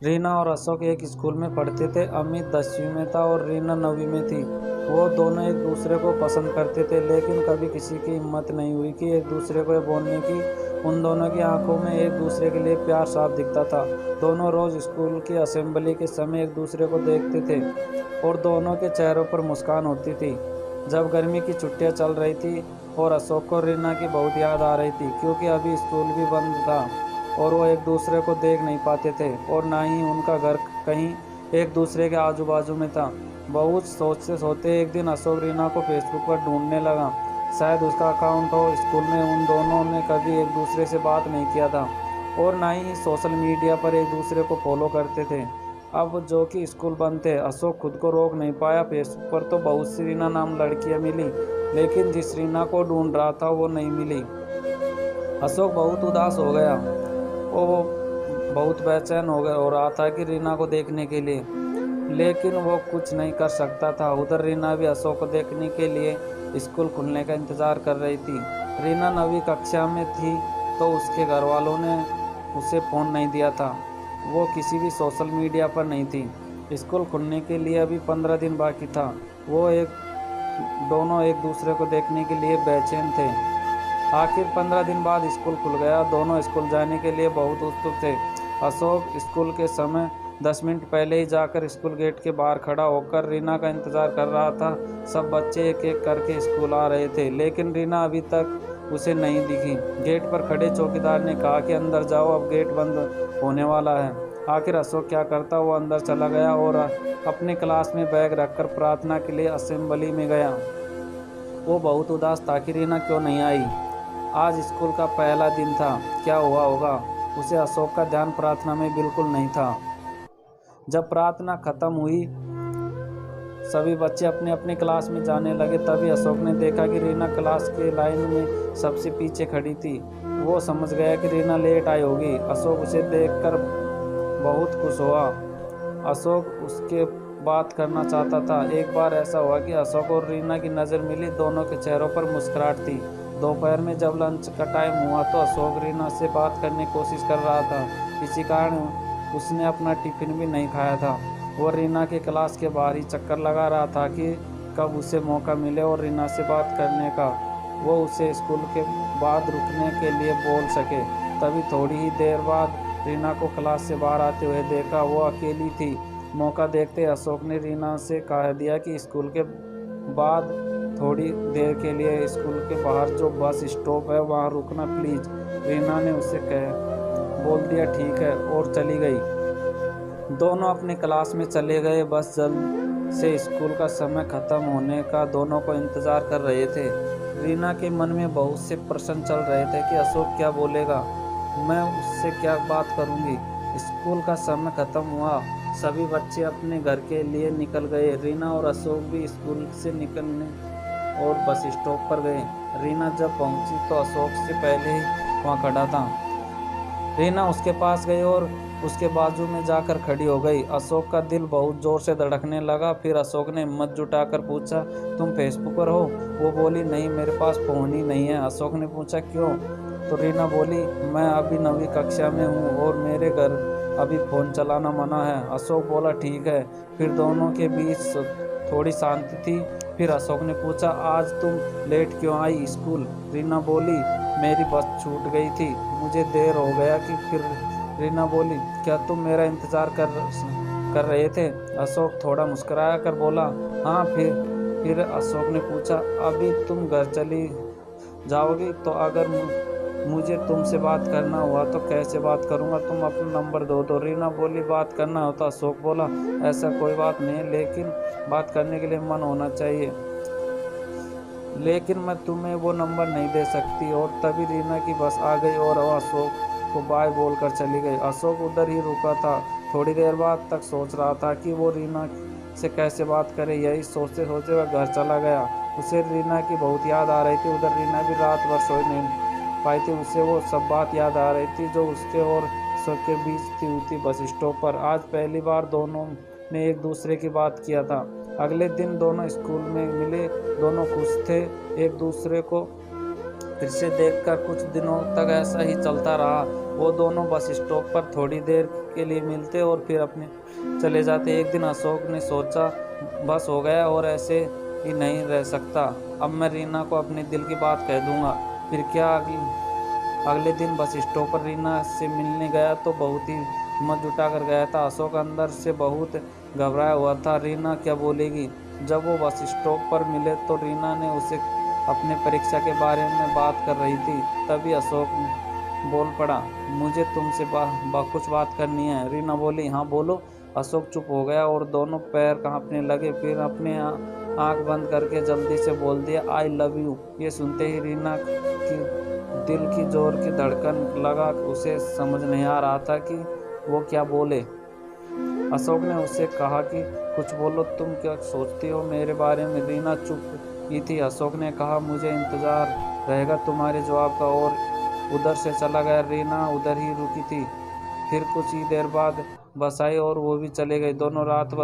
रीना और अशोक एक स्कूल में पढ़ते थे। अमित 10वीं में था और रीना 9वीं में थी। वो दोनों एक दूसरे को पसंद करते थे, लेकिन कभी किसी की हिम्मत नहीं हुई कि एक दूसरे को ये बोलने की। उन दोनों की आंखों में एक दूसरे के लिए प्यार साफ दिखता था। दोनों रोज स्कूल की असेंबली के समय एक दूसरे को देखते थे और दोनों के चेहरों पर मुस्कान होती थी। जब गर्मी की छुट्टियां चल रही थी और अशोक को रीना की बहुत याद आ रही थी, क्योंकि अभी स्कूल भी बंद था और वो एक दूसरे को देख नहीं पाते थे और ना ही उनका घर कहीं एक दूसरे के आजू बाजू में था। बहुत सोचते सोचते एक दिन अशोक रीना को फेसबुक पर ढूंढने लगा। शायद उसका अकाउंट हो। स्कूल में उन दोनों ने कभी एक दूसरे से बात नहीं किया था और ना ही सोशल मीडिया पर एक दूसरे को फॉलो करते थे। अब जो कि स्कूल बंद थे, अशोक खुद को रोक नहीं पाया। फेसबुक पर तो बहुत सी रीना नाम लड़कियां मिली, लेकिन जिस रीना को ढूंढ रहा था वो नहीं मिली। अशोक बहुत उदास हो गया। वो बहुत बेचैन हो रहा था कि रीना को देखने के लिए, लेकिन वो कुछ नहीं कर सकता था। उधर रीना भी अशोक को देखने के लिए स्कूल खुलने का इंतज़ार कर रही थी। रीना 9वीं कक्षा में थी तो उसके घर वालों ने उसे फ़ोन नहीं दिया था। वो किसी भी सोशल मीडिया पर नहीं थी। स्कूल खुलने के लिए अभी 15 दिन बाकी था। वो दोनों एक दूसरे को देखने के लिए बेचैन थे। आखिर 15 दिन बाद स्कूल खुल गया। दोनों स्कूल जाने के लिए बहुत उत्सुक थे। अशोक स्कूल के समय 10 मिनट पहले ही जाकर स्कूल गेट के बाहर खड़ा होकर रीना का इंतजार कर रहा था। सब बच्चे एक एक करके स्कूल आ रहे थे, लेकिन रीना अभी तक उसे नहीं दिखी। गेट पर खड़े चौकीदार ने कहा कि अंदर जाओ, अब गेट बंद होने वाला है। आखिर अशोक क्या करता, वो अंदर चला गया और अपने क्लास में बैग रखकर प्रार्थना के लिए असेंबली में गया। वो बहुत उदास था कि रीना क्यों नहीं आई। आज स्कूल का पहला दिन था। क्या हुआ होगा? उसे अशोक का ध्यान प्रार्थना में बिल्कुल नहीं था। जब प्रार्थना खत्म हुई, सभी बच्चे अपने अपने क्लास में जाने लगे, तभी अशोक ने देखा कि रीना क्लास के लाइन में सबसे पीछे खड़ी थी। वो समझ गया कि रीना लेट आई होगी। अशोक उसे देखकर बहुत खुश हुआ। अशोक उसके बात करना चाहता था। एक बार ऐसा हुआ कि अशोक और रीना की नज़र मिली। दोनों के चेहरों पर मुस्कुराहट थी। दोपहर में जब लंच का टाइम हुआ तो अशोक रीना से बात करने की कोशिश कर रहा था। इसी कारण उसने अपना टिफिन भी नहीं खाया था। वो रीना के क्लास के बाहर ही चक्कर लगा रहा था कि कब उसे मौका मिले और रीना से बात करने का। वो उसे स्कूल के बाद रुकने के लिए बोल सके। तभी थोड़ी ही देर बाद रीना को क्लास से बाहर आते हुए देखा। वो अकेली थी। मौका देखते अशोक ने रीना से कह दिया कि स्कूल के बाद थोड़ी देर के लिए स्कूल के बाहर जो बस स्टॉप है वहाँ रुकना प्लीज़। रीना ने उसे बोल दिया ठीक है और चली गई। दोनों अपने क्लास में चले गए। बस जल्द से स्कूल का समय ख़त्म होने का दोनों को इंतज़ार कर रहे थे। रीना के मन में बहुत से प्रश्न चल रहे थे कि अशोक क्या बोलेगा, मैं उससे क्या बात करूंगी। स्कूल का समय ख़त्म हुआ। सभी बच्चे अपने घर के लिए निकल गए। रीना और अशोक भी स्कूल से निकलने और बस स्टॉप पर गए। रीना जब पहुंची तो अशोक से पहले ही वहां खड़ा था। रीना उसके पास गई और उसके बाजू में जाकर खड़ी हो गई। अशोक का दिल बहुत जोर से धड़कने लगा। फिर अशोक ने हिम्मत जुटाकर पूछा, तुम फेसबुक पर हो? वो बोली, नहीं, मेरे पास फ़ोन ही नहीं है। अशोक ने पूछा, क्यों? तो रीना बोली, मैं अभी 9वीं कक्षा में हूँ और मेरे घर अभी फ़ोन चलाना मना है। अशोक बोला, ठीक है। फिर दोनों के बीच थोड़ी शांति थी। फिर अशोक ने पूछा, आज तुम लेट क्यों आई स्कूल? रीना बोली, मेरी बस छूट गई थी, मुझे देर हो गया कि। फिर रीना बोली, क्या तुम मेरा इंतज़ार कर रहे थे? अशोक थोड़ा मुस्कुराया कर बोला, हाँ। फिर अशोक ने पूछा, अभी तुम घर चली जाओगी? तो अगर मुझे तुमसे बात करना हुआ तो कैसे बात करूँगा? तुम अपना नंबर दो। तो रीना बोली, बात करना हो तो? अशोक बोला, ऐसा कोई बात नहीं, लेकिन बात करने के लिए मन होना चाहिए। लेकिन मैं तुम्हें वो नंबर नहीं दे सकती। और तभी रीना की बस आ गई और वो अशोक को बाय बोलकर चली गई। अशोक उधर ही रुका था। थोड़ी देर बाद तक सोच रहा था कि वो रीना से कैसे बात करे। यही सोचते सोचते वह घर चला गया। उसे रीना की बहुत याद आ रही थी। उधर रीना भी रात भर सो नहीं पाई थी। उसे वो सब बात याद आ रही थी जो उसके और अशोक के बीच थी बस स्टॉप पर। आज पहली बार दोनों ने एक दूसरे की बात किया था। अगले दिन दोनों स्कूल में मिले। दोनों खुश थे। एक दूसरे को फिर से देखकर कुछ दिनों तक ऐसा ही चलता रहा। वो दोनों बस स्टॉप पर थोड़ी देर के लिए मिलते और फिर अपने चले जाते। एक दिन अशोक ने सोचा, बस हो गया और ऐसे ही नहीं रह सकता। अब मैं रीना को अपने दिल की बात कह दूंगा। फिर क्या, अगले दिन बस स्टॉप पर रीना से मिलने गया तो बहुत ही हिम्मत जुटा कर गया था। अशोक अंदर से बहुत घबराया हुआ था, रीना क्या बोलेगी। जब वो बस स्टॉप पर मिले तो रीना ने उसे अपने परीक्षा के बारे में बात कर रही थी। तभी अशोक बोल पड़ा, मुझे तुमसे कुछ बात करनी है। रीना बोली, हाँ बोलो। अशोक चुप हो गया और दोनों पैर कांपने लगे। फिर अपने आंख बंद करके जल्दी से बोल दिया, आई लव यू। ये सुनते ही रीना की दिल की जोर की धड़कन लगा। उसे समझ नहीं आ रहा था कि वो क्या बोले। अशोक ने उसे कहा कि कुछ बोलो, तुम क्या सोचती हो मेरे बारे में। रीना चुप ही थी। अशोक ने कहा, मुझे इंतजार रहेगा तुम्हारे जवाब का, और उधर से चला गया। रीना उधर ही रुकी थी। फिर कुछ ही देर बाद बस आई और वो भी चले गए। दोनों रात भर